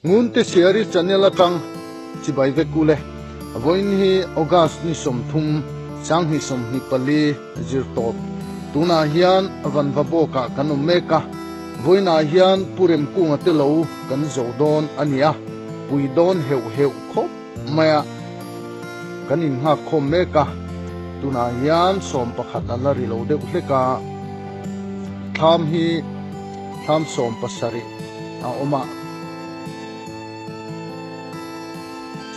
ngun te siari chanela tang chi bai ve kule voin hi august ni som thum sang hi som hi pali zir top tuna hian van vabo ka kanum meka voina hian purem kunga te lo kan zodon ania puidon heu khop maya kanin ha khom meka tuna hian som pakhat ala ri lo de hleka tham som pasari a oma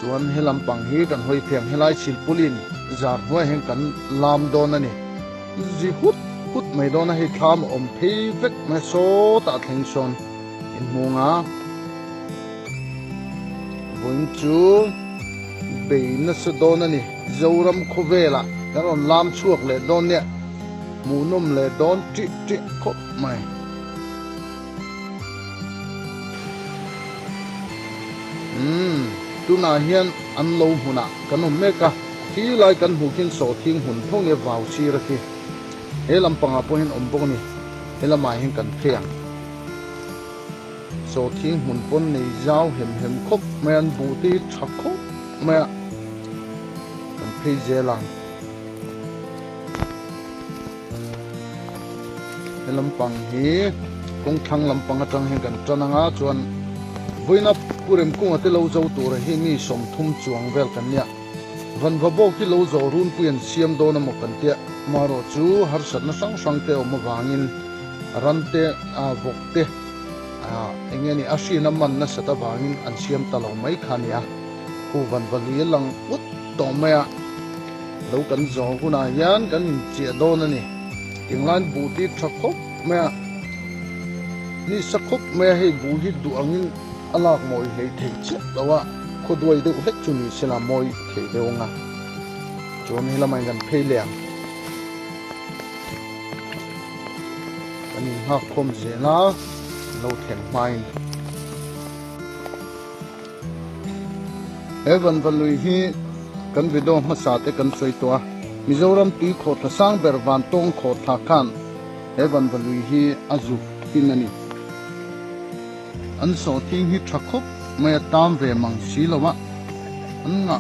chuan helam pang hi kan hoi pheng helai silpulin zar hoi heng kan lam don ani ji hut mai don hi tham om phei vek ma so ta thleng son in munga bun chu beina se don ani zoram khovela kan lam chuak le don ne munum le don ti khop mai tuna hian an lo huna kanum meka thi lai kan hu kin so thing hun thong ne waw chi ra ki he lampanga po hin om bok ni he lamai hin kan pheng so thing hun pon nei jaw hem khop man bu ti thak khop ma kan phei zelang he lampang hi kong thang lampang atang hin kan chananga chuan voina purem kunga te lo zo tur hi mi som thum chuang vel kan nia van vabo ki lo zo run puan siam do na mo kan te maro chu har sat na sang te om wangin ran te a vok te engeni ashi na man na sata wangin an siam talo mai khania hu van vali lang ut do maya lo kan zo huna yan kan che do na ni inglan bu ti thakop maya ni sakhop maya he bu hi du angin alak moi hei thei che dawa khodoi de hek chuni sela moi thei deonga chon hela mai gan phei leng ani ha khom je na lo theng mai evan valui hi kan video ma sa te kan soi to mizoram ti kho tha sang ber van tong kho tha khan evan valui hi azu pinani an so thing hi thakop maya tam ve mang si lova an nga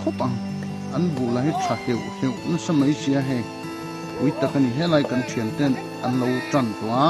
khopang an bu la hi tha heu na samai sia he ui takani helai kan thian ten an lo tran toa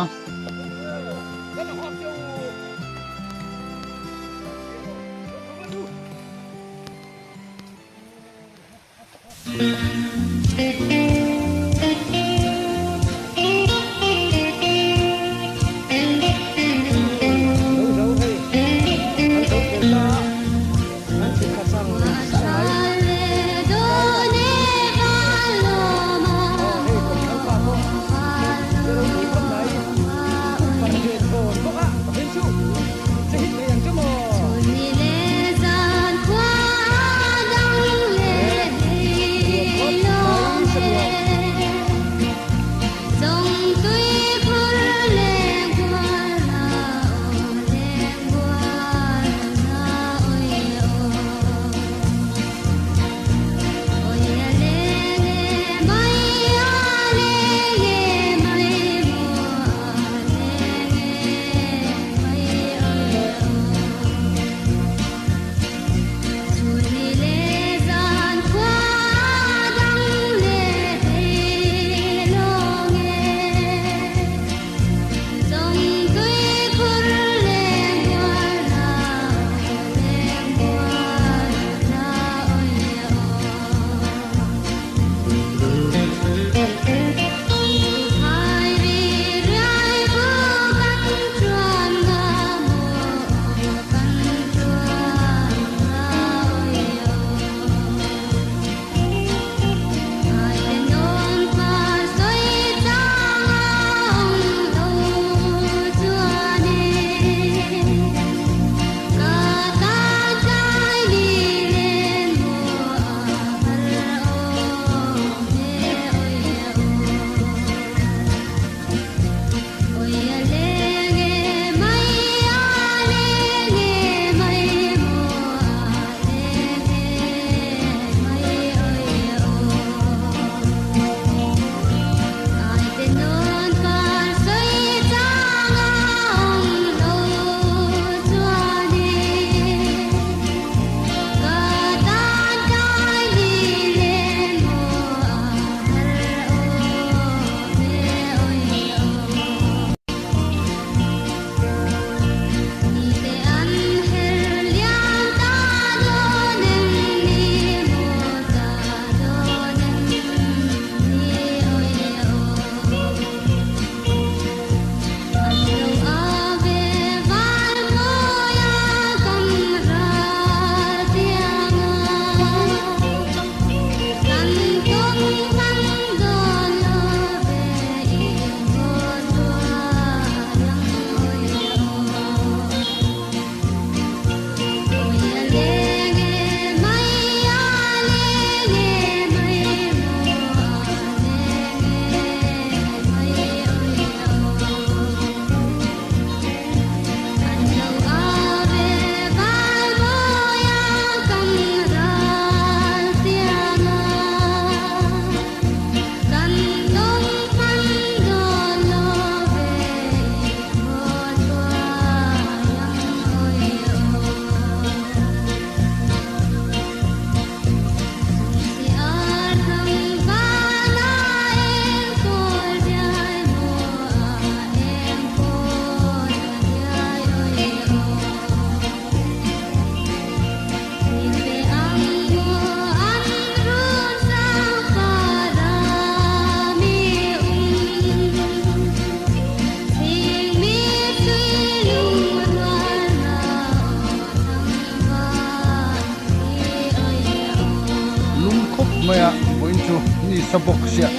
sabok sia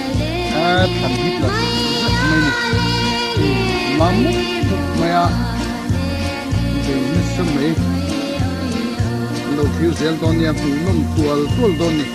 than hit la mai ni mamu maya de ni samai lo thiu zel don ya hu nom tual don ni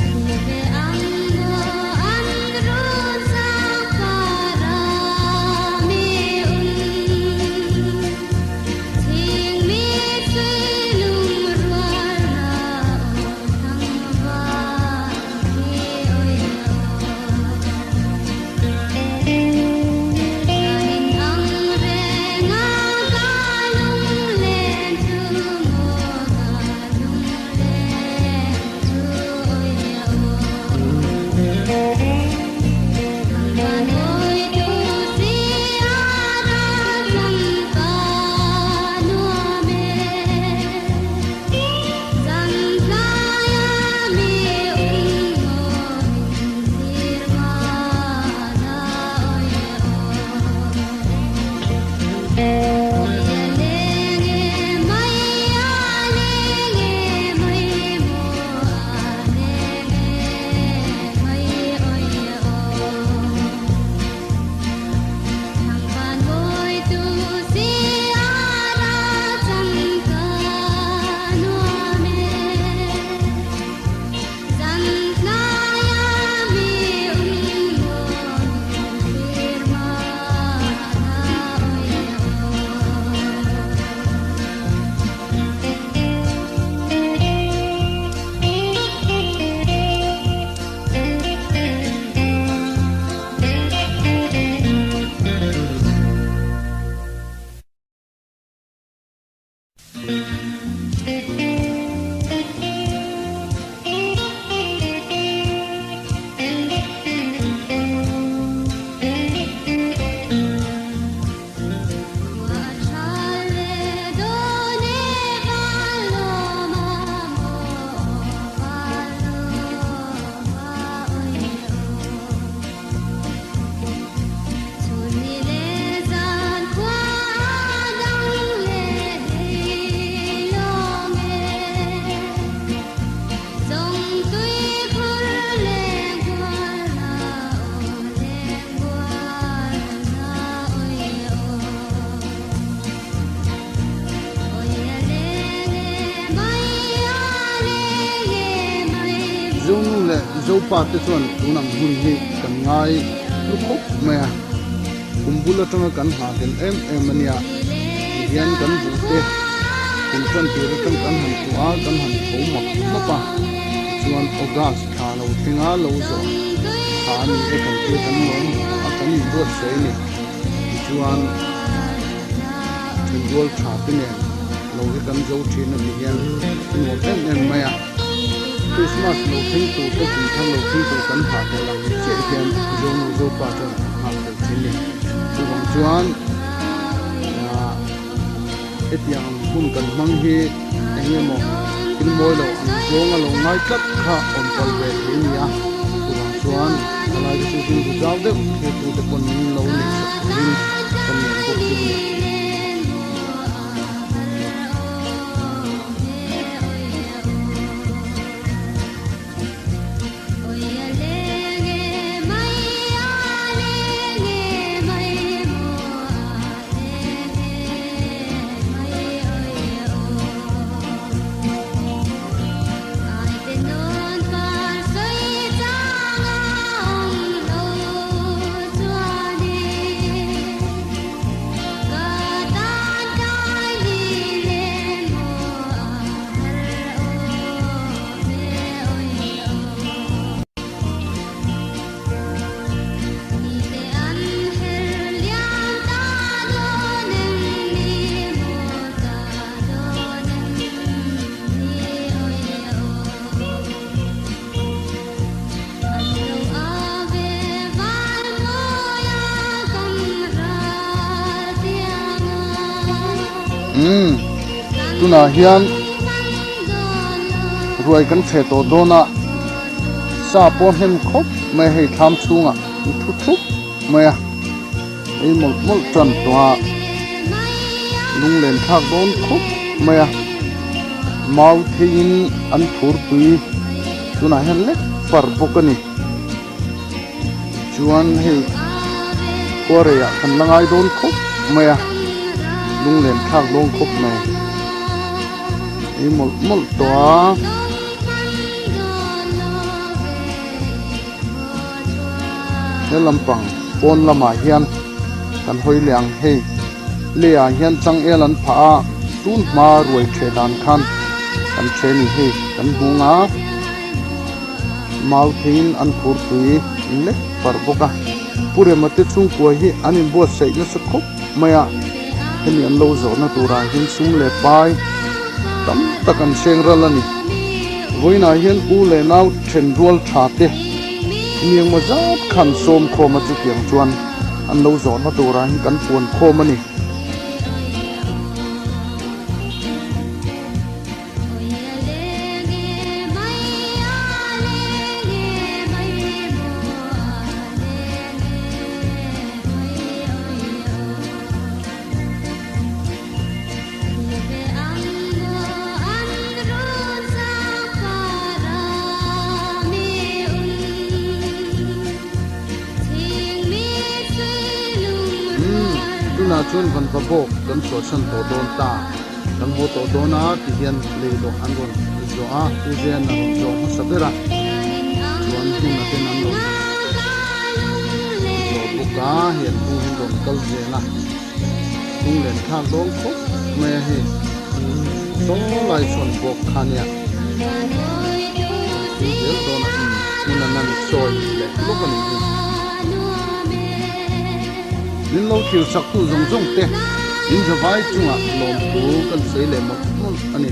zo pa te chuan tunang hun hi kan ngai lu khop me kumbula tanga kan ha den em ania hian kan bu te kun chan te kan han tua kan han ko ma pa chuan ogas tha lo thinga lo zo ha ni e kan te kan non a kan ni ro sei ni chuan thingol tha te ne lo hi kan zo thin na hian no em maya Christmas lo thing tu te kin thang lo thing tu kan ha te lang che hian zo no zo pa chuan ha te thin ni chuan chuan etiang hun kan mang hi engemo kin moi lo zo nga lo ngai tlak kha on pal ve hi ya chuan ala ji su tin jaw de ke tu te pon lo ni rin kan ni ko ti ni tuna hian ruai kan che to dona sa po hem khop mai hei tham chunga thu thu maya ei mol tran toa lung len thak don khop maya mau thein an thur tui tuna hian lek par bokani chuan hei korea kan langai don khop maya lung len thak dong khop mai ei mol mol to he lampang pon lama hian kan hoi liang hei lea hian chang elan pha tun ma ruai the dan khan kan che ni hei kan bunga malthin an phur tui le par boka pure mate chung ko hi anin bo sei na sa khop maya hemi an lo zo na tura hin sum le pai tam takan seng ralani voina hian u le nau then rual tha te niang ma zat khan som kho ma chu kiang chuan an lo zo na tura hin kan puan kho mani na chun van babok kan so chan to don ta kan ho to dona ti hian le do an ron zo a u zen na zo sabera chuan tu na ten an lo zo buka hian u hin don kal zela tung len tha dong kho me he to lai son bok khania del dona in nan soi le lokan ni nin lo thiu sak tu zong zong te in zawai chunga lom pu kan sei le mo ani